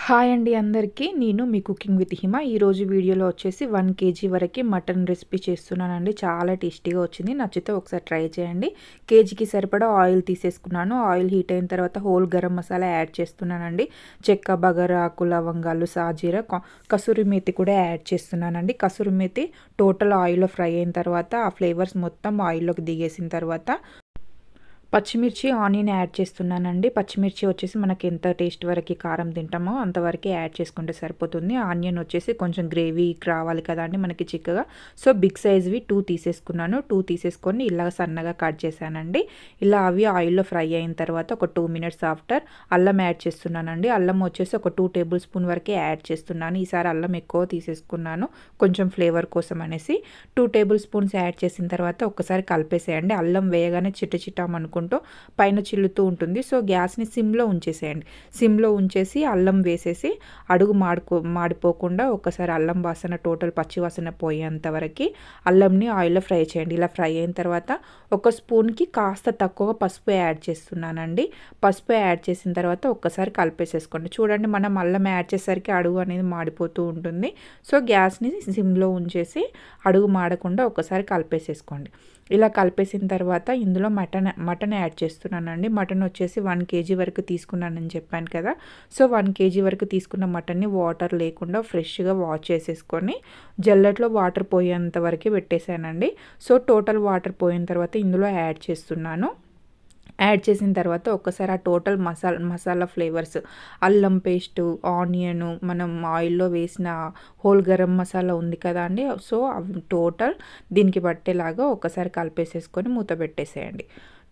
Hi అండి అందరికీ. నేను మీ కుకింగ్ విత్ హిమ. ఈరోజు వీడియోలో వచ్చేసి 1 కేజీ వరకు మటన్ రెసిపీ చేస్తున్నానండి. చాలా టేస్టీగా వచ్చింది. నచ్చితే ఒకసారి ట్రై చేయండి. కేజీకి సరిపడా ఆయిల్ తీసేసుకున్నాను. ఆయిల్ హీట్ అయిన తర్వాత హోల్ గరం మసాలా యాడ్ చేస్తున్నానండి. చెక్క, బగారా ఆకు, లవంగాలు, సాజీర, కసూరి మేతి కూడా యాడ్ చేస్తున్నానండి. కసూరి మేతి టోటల్ ఆయిల్లో ఫ్రై అయిన తర్వాత ఆ ఫ్లేవర్స్ మొత్తం ఆయిల్లోకి దిగేసిన తర్వాత పచ్చిమిర్చి, ఆనియన్ యాడ్ చేస్తున్నానండి. పచ్చిమిర్చి వచ్చేసి మనకి ఎంత టేస్ట్ వరకు కారం తింటామో అంతవరకు యాడ్ చేసుకుంటే సరిపోతుంది. ఆనియన్ వచ్చేసి కొంచెం గ్రేవీ రావాలి కదండి మనకి చిక్కగా. సో బిగ్ సైజ్వి 2 తీసేసుకున్నాను. 2 తీసేసుకొని ఇలా సన్నగా కట్ చేశానండి. ఇలా అవి ఆయిల్లో ఫ్రై అయిన తర్వాత ఒక 2 మినిట్స్ ఆఫ్టర్ అల్లం యాడ్ చేస్తున్నానండి. అల్లం వచ్చేసి ఒక 2 టేబుల్ స్పూన్ వరకే యాడ్ చేస్తున్నాను. ఈసారి అల్లం ఎక్కువ తీసేసుకున్నాను కొంచెం ఫ్లేవర్ కోసం అనేసి. 2 టేబుల్ స్పూన్స్ యాడ్ చేసిన తర్వాత ఒకసారి కలిపేసేయండి. అల్లం వేయగానే చిట్టచిట్టామనుకుంటూ పైన చిల్లుతూ ఉంటుంది. సో గ్యాస్ని సిమ్లో ఉంచేసేయండి. సిమ్లో ఉంచేసి అల్లం వేసేసి అడుగు మాడిపోకుండా ఒకసారి అల్లం వాసన టోటల్ పచ్చి వాసన పోయేంత వరకు అల్లంని ఆయిల్లో ఫ్రై చేయండి. ఇలా ఫ్రై అయిన తర్వాత ఒక స్పూన్కి కాస్త తక్కువ పసుపు యాడ్ చేస్తున్నానండి. పసుపు యాడ్ చేసిన తర్వాత ఒక్కసారి కలిపేసేసుకోండి. చూడండి, మనం అల్లం యాడ్ చేసేసరికి అడుగు అనేది మాడిపోతూ ఉంటుంది. సో గ్యాస్ని సిమ్లో ఉంచేసి అడుగు మాడకుండా ఒకసారి కలిపేసేసుకోండి. ఇలా కలిపేసిన తర్వాత ఇందులో మటన్ యాడ్ చేస్తున్నానండి. మటన్ వచ్చేసి 1 కేజీ వరకు తీసుకున్నానని చెప్పాను కదా. సో 1 కేజీ వరకు తీసుకున్న మటన్ని వాటర్ లేకుండా ఫ్రెష్గా వాష్ చేసేసుకొని జల్లెట్లో వాటర్ పోయేంత వరకు పెట్టేశానండి. సో టోటల్ వాటర్ పోయిన తర్వాత ఇందులో యాడ్ చేస్తున్నాను. యాడ్ చేసిన తర్వాత ఒక్కసారి ఆ టోటల్ మసాలా ఫ్లేవర్స్, అల్లం పేస్టు, ఆనియను, మనం ఆయిల్లో వేసిన హోల్ గరం మసాలా ఉంది కదా అండి. సో అవి టోటల్ దీనికి పట్టేలాగా ఒకసారి కలిపేసేసుకొని మూత పెట్టేసేయండి.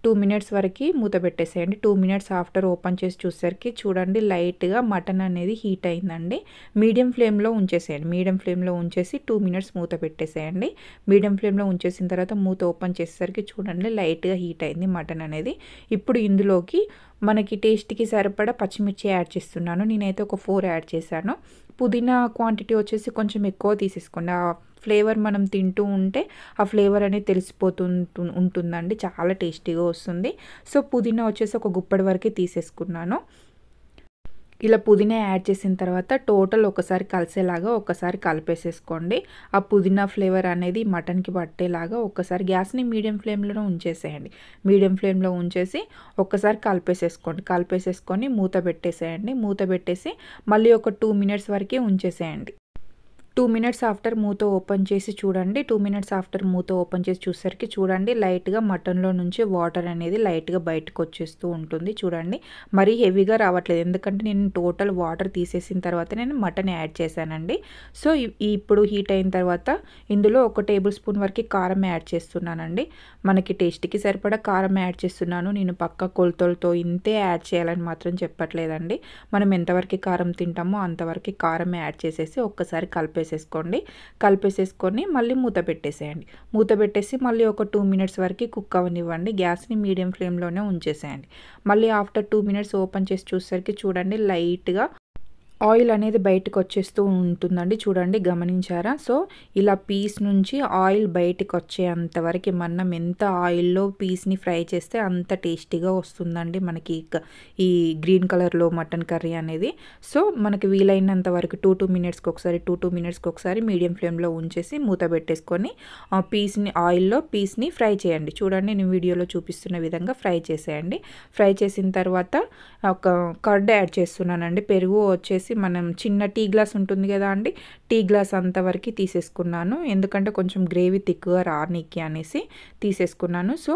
2 మినిట్స్ వరకు మూత పెట్టేసేయండి. 2 మినిట్స్ ఆఫ్టర్ ఓపెన్ చేసి చూసేసరికి చూడండి లైట్గా మటన్ అనేది హీట్ అయిందండి. మీడియం ఫ్లేమ్లో ఉంచేసేయండి. మీడియం ఫ్లేమ్లో ఉంచేసి 2 మినిట్స్ మూత పెట్టేసేయండి. మీడియం ఫ్లేమ్లో ఉంచేసిన తర్వాత మూత ఓపెన్ చేసేసరికి చూడండి లైట్గా హీట్ అయింది మటన్ అనేది. ఇప్పుడు ఇందులోకి మనకి టేస్ట్కి సరిపడా పచ్చిమిర్చి యాడ్ చేస్తున్నాను. నేనైతే ఒక 4 యాడ్ చేశాను. పుదీనా క్వాంటిటీ వచ్చేసి కొంచెం ఎక్కువ తీసేసుకోండి. ఆ ఫ్లేవర్ మనం తింటూ ఉంటే ఆ ఫ్లేవర్ అనేది ఉంటుందండి. చాలా టేస్టీగా వస్తుంది. సో పుదీనా వచ్చేసి ఒక గుప్పడి వరకే తీసేసుకున్నాను. ఇలా పుదీనా యాడ్ చేసిన తర్వాత టోటల్ ఒకసారి కలిసేలాగా ఒకసారి కలిపేసేసుకోండి. ఆ పుదీనా ఫ్లేవర్ అనేది మటన్కి పట్టేలాగా ఒకసారి గ్యాస్ని మీడియం ఫ్లేమ్లో ఉంచేసేయండి. మీడియం ఫ్లేమ్లో ఉంచేసి ఒక్కసారి కలిపేసేసుకొని మూత పెట్టేసేయండి. మూత పెట్టేసి మళ్ళీ ఒక 2 మినిట్స్ వరకే ఉంచేసేయండి. 2 మినిట్స్ ఆఫ్టర్ మూత ఓపెన్ చేసి చూడండి. 2 మినిట్స్ ఆఫ్టర్ మూత ఓపెన్ చేసి చూసేసరికి చూడండి లైట్గా మటన్లో నుంచి వాటర్ అనేది లైట్గా బయటకు వచ్చేస్తూ ఉంటుంది. చూడండి మరీ హెవీగా రావట్లేదు, ఎందుకంటే నేను టోటల్ వాటర్ తీసేసిన తర్వాత నేను మటన్ యాడ్ చేశానండి. సో ఇప్పుడు హీట్ అయిన తర్వాత ఇందులో ఒక టేబుల్ స్పూన్ వరకు కారం యాడ్ చేస్తున్నానండి. మనకి టేస్ట్కి సరిపడా కారం యాడ్ చేస్తున్నాను. నేను పక్క కొలతలతో ఇంతే యాడ్ చేయాలని మాత్రం చెప్పట్లేదండి. మనం ఎంతవరకు కారం తింటామో అంతవరకు కారం యాడ్ చేసేసి ఒక్కసారి కలిపేసేసుకొని మళ్ళీ మూత పెట్టేసేయండి. మూత పెట్టేసి మళ్ళీ ఒక 2 మినిట్స్ వరకు కుక్ అవనివ్వండి. గ్యాస్ని మీడియం ఫ్లేమ్లోనే ఉంచేసేయండి. మళ్ళీ ఆఫ్టర్ 2 మినిట్స్ ఓపెన్ చేసి చూసేసరికి చూడండి లైట్గా ఆయిల్ అనేది బయటకు వచ్చేస్తూ ఉంటుందండి. చూడండి, గమనించారా? సో ఇలా పీస్ నుంచి ఆయిల్ బయటకు వచ్చేంత వరకు మనం ఎంత ఆయిల్లో పీస్ని ఫ్రై చేస్తే అంత టేస్టీగా వస్తుందండి మనకి ఈ గ్రీన్ కలర్లో మటన్ కర్రీ అనేది. సో మనకి వీలైనంత వరకు 2 మినిట్స్కి ఒకసారి మీడియం ఫ్లేమ్లో ఉంచేసి మూత పెట్టేసుకొని ఆయిల్లో పీస్ని ఫ్రై చేయండి. చూడండి, నేను వీడియోలో చూపిస్తున్న విధంగా ఫ్రై చేసేయండి. ఫ్రై చేసిన తర్వాత ఒక కర్డ్ యాడ్ చేస్తున్నానండి. పెరుగు వచ్చేసి మనం చిన్న టీ గ్లాస్ ఉంటుంది కదా అండి, టీ గ్లాస్ అంతవరకు తీసేసుకున్నాను. ఎందుకంటే కొంచెం గ్రేవీ థిక్గా రానీకి అనేసి తీసేసుకున్నాను. సో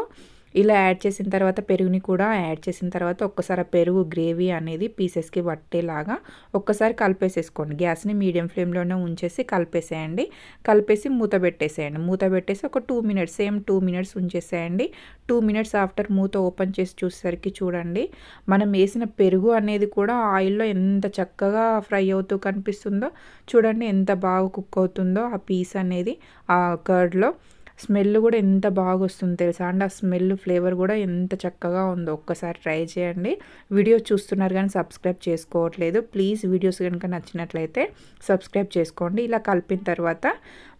ఇలా యాడ్ చేసిన తర్వాత పెరుగుని కూడా యాడ్ చేసిన తర్వాత ఒక్కసారి పెరుగు గ్రేవీ అనేది పీసెస్కి పట్టేలాగా ఒక్కసారి కలిపేసేసుకోండి. గ్యాస్ని మీడియం ఫ్లేమ్లోనే ఉంచేసి కలిపేసేయండి. కలిపేసి మూత పెట్టేసేయండి. మూత పెట్టేసి ఒక 2 మినిట్స్, సేమ్ 2 మినిట్స్ ఉంచేసేయండి. 2 మినిట్స్ ఆఫ్టర్ మూత ఓపెన్ చేసి చూసేసరికి చూడండి మనం వేసిన పెరుగు అనేది కూడా ఆయిల్లో ఎంత చక్కగా ఫ్రై అవుతూ కనిపిస్తుందో. చూడండి ఎంత బాగా కుక్ అవుతుందో ఆ పీస్ అనేది ఆ కర్డ్లో. స్మెల్ కూడా ఎంత బాగా వస్తుందో తెలుసా అండి. ఆ స్మెల్ ఫ్లేవర్ కూడా ఎంత చక్కగా ఉందో ఒక్కసారి ట్రై చేయండి. వీడియో చూస్తున్నారు కానీ సబ్స్క్రైబ్ చేసుకోవట్లేదు. ప్లీజ్ వీడియోస్ కనుక నచ్చినట్లయితే సబ్స్క్రైబ్ చేసుకోండి. ఇలా కలిపిన తర్వాత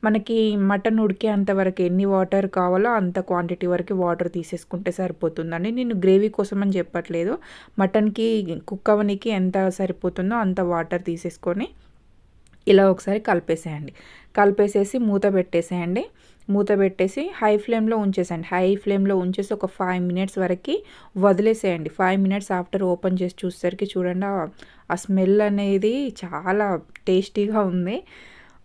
మనకి మటన్ ఉడికేంత వరకు ఎన్ని వాటర్ కావాలో అంత క్వాంటిటీ వరకు వాటర్ తీసేసుకుంటే సరిపోతుందండి. నేను గ్రేవీ కోసం అని చెప్పట్లేదు, మటన్కి కుక్ అవ్వనికి ఎంత సరిపోతుందో అంత వాటర్ తీసేసుకొని ఇలా ఒకసారి కలిపేసేయండి. కలిపేసేసి మూత పెట్టేసేయండి. మూత పెట్టేసి హై ఫ్లేమ్లో ఉంచేసేయండి. హై ఫ్లేమ్లో ఉంచేసి ఒక 5 మినిట్స్ వరకు వదిలేసేయండి. 5 మినిట్స్ ఆఫ్టర్ ఓపెన్ చేసి చూసేసరికి చూడండి ఆ స్మెల్ అనేది చాలా టేస్టీగా ఉంది.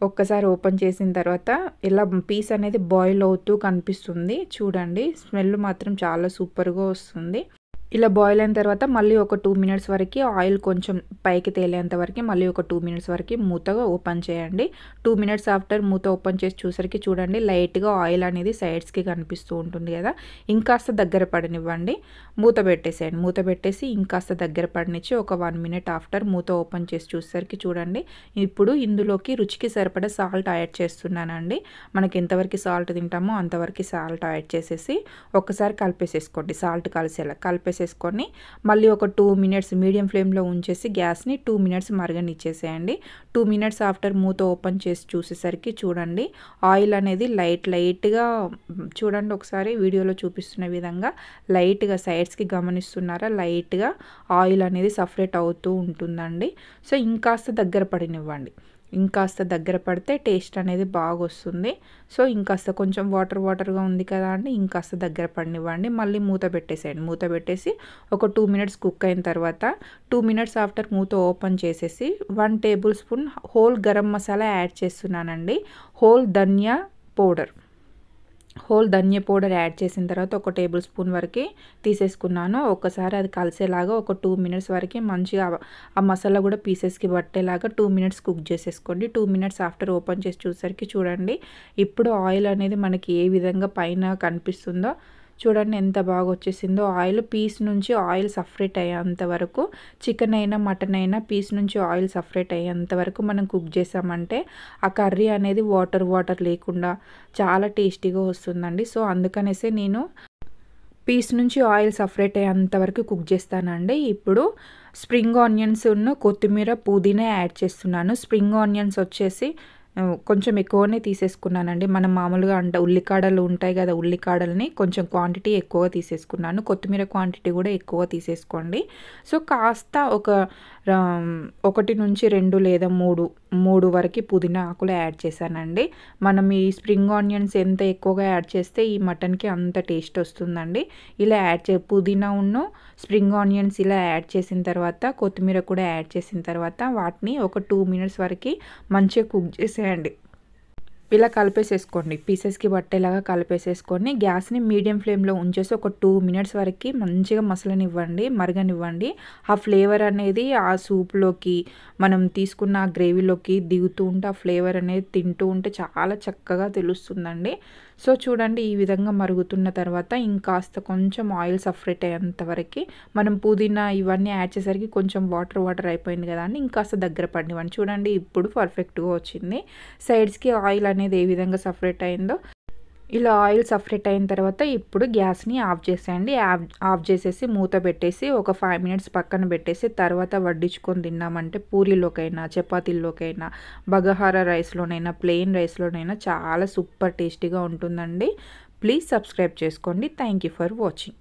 ఒక్కసారి ఓపెన్ చేసిన తర్వాత ఇలా పీస్ అనేది బాయిల్ అవుతూ కనిపిస్తుంది చూడండి. స్మెల్ మాత్రం చాలా సూపర్గా వస్తుంది. ఇలా బాయిల్ అయిన తర్వాత మళ్ళీ ఒక 2 మినిట్స్ వరకు ఆయిల్ కొంచెం పైకి తేలేంత వరకు మళ్ళీ ఒక 2 మినిట్స్ వరకు మూతగా ఓపెన్ చేయండి. 2 మినిట్స్ ఆఫ్టర్ మూత ఓపెన్ చేసి చూసరికి చూడండి లైట్గా ఆయిల్ అనేది సైడ్స్కి కనిపిస్తూ ఉంటుంది కదా. ఇంకాస్త దగ్గర పడనివ్వండి. మూత పెట్టేసేయండి. మూత పెట్టేసి ఇంకాస్త దగ్గర పడనిచ్చి ఒక 1 మినిట్ ఆఫ్టర్ మూత ఓపెన్ చేసి చూసేసరికి చూడండి ఇప్పుడు ఇందులోకి రుచికి సరిపడా సాల్ట్ యాడ్ చేస్తున్నానండి. మనకి ఎంతవరకు సాల్ట్ తింటామో అంతవరకు సాల్ట్ యాడ్ చేసేసి ఒక్కసారి కలిపేసేసుకోండి. సాల్ట్ కలిసేలా కలిపేసేసుకొని మళ్ళీ ఒక 2 మినిట్స్ మీడియం ఫ్లేమ్లో ఉంచేసి గ్యాస్ని 2 మినిట్స్ మరగనిచ్చేసేయండి. 2 మినిట్స్ ఆఫ్టర్ మూత ఓపెన్ చేసి చూసేసరికి చూడండి ఆయిల్ అనేది లైట్గా చూడండి. ఒకసారి వీడియోలో చూపిస్తున్న విధంగా లైట్గా సైడ్స్కి గమనిస్తున్నారా, లైట్గా ఆయిల్ అనేది సపరేట్ అవుతూ ఉంటుందండి. సో ఇంకాస్త దగ్గర పడినివ్వండి. ఇంకాస్త దగ్గర పడితే టేస్ట్ అనేది బాగా వస్తుంది. సో ఇంకాస్త కొంచెం వాటర్గా ఉంది కదా అండి, ఇంకాస్త దగ్గర పడినివ్వండి. మళ్ళీ మూత పెట్టేసేయండి. మూత పెట్టేసి ఒక 2 మినిట్స్ కుక్ అయిన తర్వాత 2 మినిట్స్ ఆఫ్టర్ మూత ఓపెన్ చేసేసి 1 table spoon whole garam masala add చేస్తున్నానండి. హోల్ ధనియా పౌడర్ యాడ్ చేసిన తర్వాత ఒక టేబుల్ స్పూన్ వరకు తీసేసుకున్నాను. ఒకసారి అది కలిసేలాగా ఒక 2 మినిట్స్ వరకు మంచిగా ఆ మసాలా కూడా పీసెస్కి పట్టేలాగా 2 మినిట్స్ కుక్ చేసేసుకోండి. 2 మినిట్స్ ఆఫ్టర్ ఓపెన్ చేసి చూసరికి చూడండి ఇప్పుడు ఆయిల్ అనేది మనకి ఏ విధంగా పైన కనిపిస్తుందో చూడండి ఎంత బాగా వచ్చేసిందో. ఆయిల్ పీస్ నుంచి ఆయిల్ సపరేట్ అయ్యేంత వరకు చికెన్ అయినా మటన్ అయినా పీస్ నుంచి ఆయిల్ సపరేట్ అయ్యేంత వరకు మనం కుక్ చేసామంటే ఆ కర్రీ అనేది వాటర్ లేకుండా చాలా టేస్టీగా వస్తుందండి. సో అందుకనేసి నేను పీస్ నుంచి ఆయిల్ సపరేట్ అయ్యేంత వరకు కుక్ చేస్తానండి. ఇప్పుడు స్ప్రింగ్ ఆనియన్స్ కొత్తిమీర పుదీనా యాడ్ చేస్తున్నాను. స్ప్రింగ్ ఆనియన్స్ వచ్చేసి కొంచెం ఎక్కువనే తీసేసుకున్నానండి. మనం మామూలుగా ఉల్లికాడలు ఉంటాయి కదా, ఉల్లికాడల్ని కొంచెం క్వాంటిటీ ఎక్కువగా తీసేసుకున్నాను. కొత్తిమీర క్వాంటిటీ కూడా ఎక్కువ తీసేసుకోండి. సో కాస్త ఒక 1 నుంచి 2 లేదా 3 వరకు పుదీనా ఆకులు యాడ్ చేశానండి. మనం ఈ స్ప్రింగ్ ఆనియన్స్ ఎంత ఎక్కువగా యాడ్ చేస్తే ఈ మటన్కి అంత టేస్ట్ వస్తుందండి. ఇలా పుదీనా స్ప్రింగ్ ఆనియన్స్ ఇలా యాడ్ చేసిన తర్వాత కొత్తిమీర కూడా యాడ్ చేసిన తర్వాత వాటిని ఒక 2 మినిట్స్ వరకు మంచిగా కుక్ చేసేయండి. ఇలా కలిపేసేసుకోండి. పీసెస్కి పట్టేలాగా కలిపేసేసుకొని గ్యాస్ని మీడియం ఫ్లేమ్లో ఉంచేసి ఒక 2 మినిట్స్ వరకు మంచిగా మరగనివ్వండి. ఆ ఫ్లేవర్ అనేది ఆ సూప్లోకి మనం తీసుకున్న ఆ గ్రేవీలోకి దిగుతూ ఉంటే ఆ ఫ్లేవర్ అనేది తింటూ ఉంటే చాలా చక్కగా తెలుస్తుందండి. సో చూడండి ఈ విధంగా మరుగుతున్న తర్వాత ఇంకాస్త కొంచెం ఆయిల్ సపరేట్ అయ్యేంత వరకు మనం పుదీనా ఇవన్నీ యాడ్ చేసరికి కొంచెం వాటర్ అయిపోయింది కదా అండి, ఇంకాస్త దగ్గర పడినవ్వండి. చూడండి ఇప్పుడు పర్ఫెక్ట్గా వచ్చింది. సైడ్స్కి ఆయిల్ అనేది ఏ విధంగా సపరేట్ అయిందో ఇలా ఆయిల్ సపరేట్ అయిన తర్వాత ఇప్పుడు గ్యాస్ని ఆఫ్ చేసేయండి. ఆఫ్ చేసేసి మూత పెట్టేసి ఒక 5 మినిట్స్ పక్కన పెట్టేసి తర్వాత వడ్డించుకొని తిన్నామంటే పూరీలోకైనా చపాతీల్లోకైనా బగారా రైస్లోనైనా ప్లెయిన్ రైస్లోనైనా చాలా సూపర్ టేస్టీగా ఉంటుందండి. ప్లీజ్ సబ్స్క్రైబ్ చేసుకోండి. Thank you for watching.